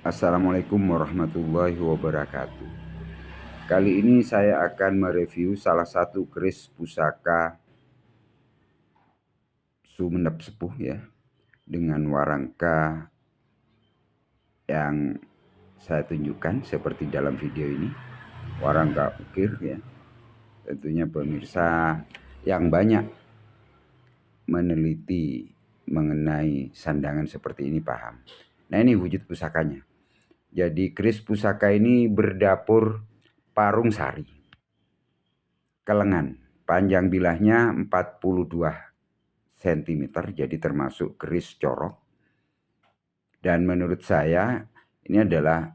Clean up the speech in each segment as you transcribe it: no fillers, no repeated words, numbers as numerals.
Assalamualaikum warahmatullahi wabarakatuh. Kali ini saya akan mereview salah satu keris pusaka Sumeneb Sepuh ya, dengan warangka yang saya tunjukkan seperti dalam video ini, warangka ukir ya. Tentunya pemirsa yang banyak meneliti mengenai sandangan seperti ini paham. Nah, ini wujud pusakanya. Jadi keris pusaka ini berdapur Parung Sari, kelengan, panjang bilahnya 42 cm, jadi termasuk keris corok. Dan menurut saya ini adalah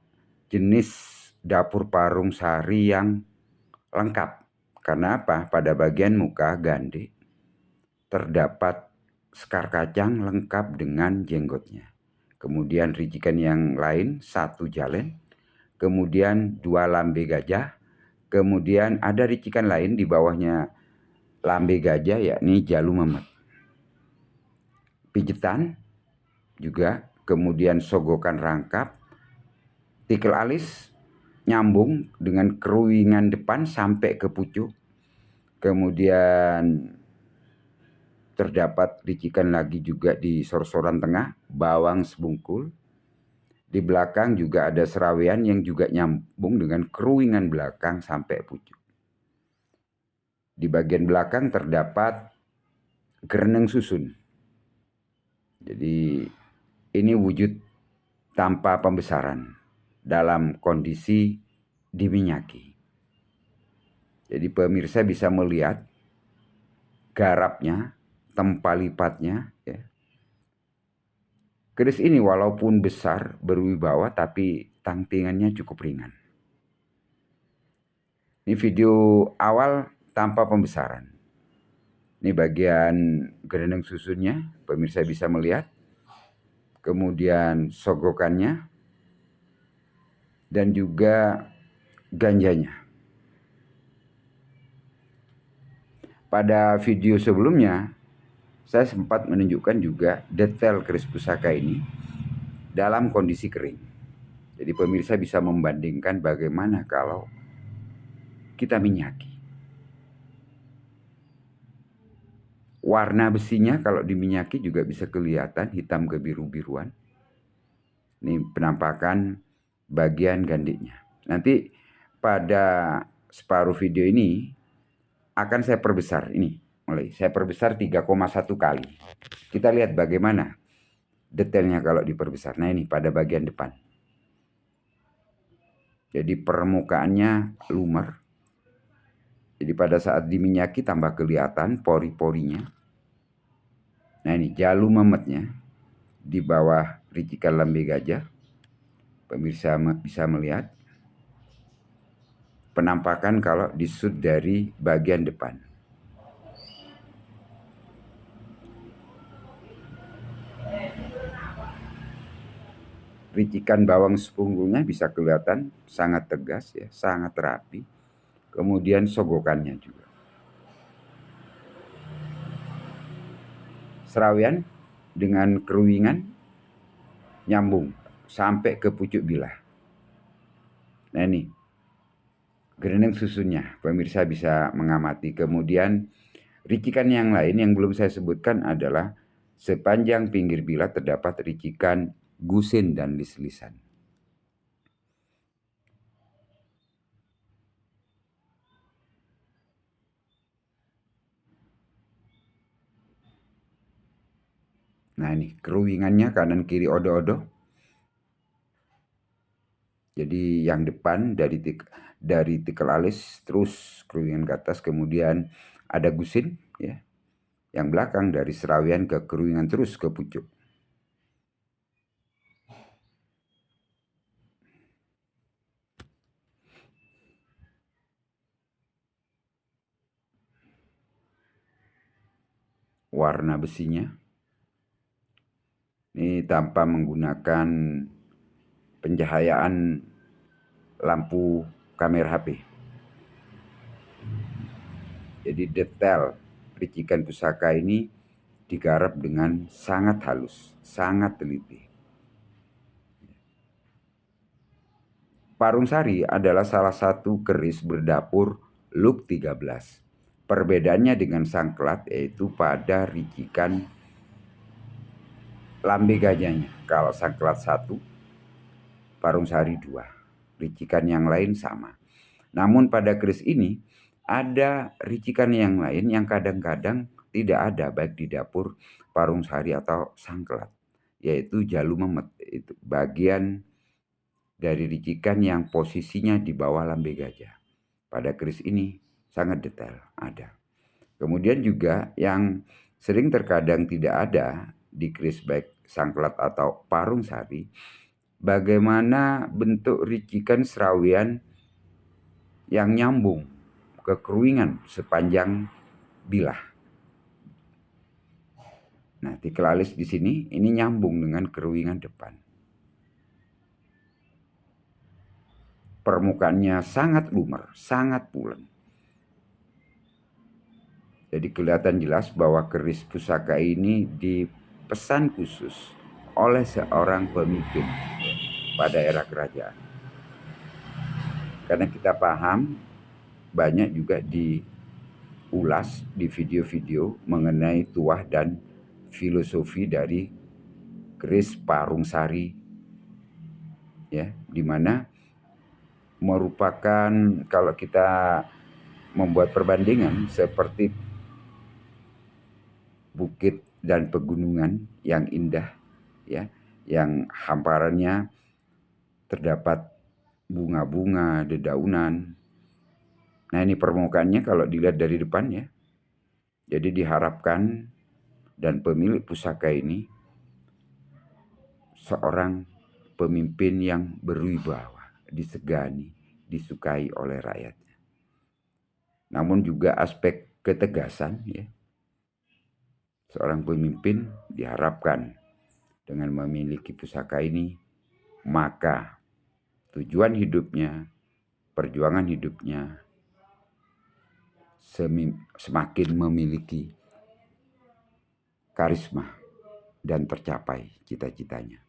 jenis dapur Parung Sari yang lengkap. Karena apa? Pada bagian muka gande terdapat sekar kacang lengkap dengan jenggotnya. Kemudian ricikan yang lain 1 jalen, kemudian 2 lambe gajah, kemudian ada ricikan lain di bawahnya lambe gajah, yakni jalu memet. Pijetan juga, kemudian sogokan rangkap, tikel alis nyambung dengan keruingan depan sampai ke pucuk. Kemudian terdapat ricikan lagi juga di sorsoran tengah, bawang sebungkul. Di belakang juga ada serawean yang juga nyambung dengan keruingan belakang sampai pucuk. Di bagian belakang terdapat gereneng susun. Jadi ini wujud tanpa pembesaran dalam kondisi diminyaki. Jadi pemirsa bisa melihat garapnya, tempat lipatnya ya. Keris ini walaupun besar berwibawa tapi tangtingannya cukup ringan. Ini video awal tanpa pembesaran. Ini bagian gereneng susunnya, pemirsa bisa melihat. Kemudian sogokannya dan juga ganjanya. Pada video sebelumnya saya sempat menunjukkan juga detail keris pusaka ini dalam kondisi kering. Jadi pemirsa bisa membandingkan bagaimana kalau kita minyaki. Warna besinya kalau diminyaki juga bisa kelihatan hitam kebiru-biruan. Ini penampakan bagian gandiknya. Nanti pada separuh video ini akan saya perbesar ini. Mulai saya perbesar 3,1 kali. Kita lihat bagaimana detailnya kalau diperbesar. Nah, ini pada bagian depan. Jadi permukaannya lumer. Jadi pada saat diminyaki tambah kelihatan pori-porinya. Nah, ini jalu memetnya di bawah ricikan lambe gajah. Pemirsa bisa melihat penampakan kalau disud dari bagian depan. Ricikan bawang sepunggulnya bisa kelihatan sangat tegas ya, sangat rapi. Kemudian sogokannya juga. Serawian dengan keruingan nyambung sampai ke pucuk bilah. Nah, ini gereneng susunnya, pemirsa bisa mengamati. Kemudian ricikan yang lain yang belum saya sebutkan adalah sepanjang pinggir bilah terdapat ricikan gusin dan lis-lisan. Nah, ini keruingannya kanan kiri odo-odo. Jadi yang depan dari tikel alis terus keruingan ke atas, kemudian ada gusin ya. Yang belakang dari serawian ke keruingan terus ke pucuk. Warna besinya ini tanpa menggunakan pencahayaan lampu kamera HP. Jadi detail ricikan pusaka ini digarap dengan sangat halus, sangat teliti. Parungsari adalah salah satu keris berdapur Luk 13. Perbedaannya dengan sangklat yaitu pada ricikan lambe gajahnya. Kalau sangklat 1, Parungsari 2. Ricikan yang lain sama. Namun pada keris ini ada ricikan yang lain yang kadang-kadang tidak ada baik di dapur Parungsari atau sangklat, yaitu jalu memet. Itu bagian dari ricikan yang posisinya di bawah lambe gajah. Pada keris ini sangat detail ada. Kemudian juga yang sering terkadang tidak ada di keris baik sangklat atau Parungsari, bagaimana bentuk ricikan serawian yang nyambung ke keruingan sepanjang bilah. Nah, tikel alis di sini ini nyambung dengan keruingan depan. Permukaannya sangat lumer, sangat pulen. Jadi kelihatan jelas bahwa keris pusaka ini dipesan khusus oleh seorang pemimpin pada era kerajaan. Karena kita paham banyak juga diulas di video-video mengenai tuah dan filosofi dari keris Parungsari, ya, di mana merupakan, kalau kita membuat perbandingan, seperti bukit dan pegunungan yang indah, ya, yang hamparannya terdapat bunga-bunga, dedaunan. Nah, ini permukaannya kalau dilihat dari depan, ya. Jadi diharapkan dan pemilik pusaka ini seorang pemimpin yang berwibawa, disegani, disukai oleh rakyatnya. Namun juga aspek ketegasan, ya. Seorang pemimpin diharapkan dengan memiliki pusaka ini, maka tujuan hidupnya, perjuangan hidupnya semakin memiliki karisma dan tercapai cita-citanya.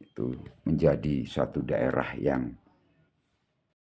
Itu menjadi suatu daerah yang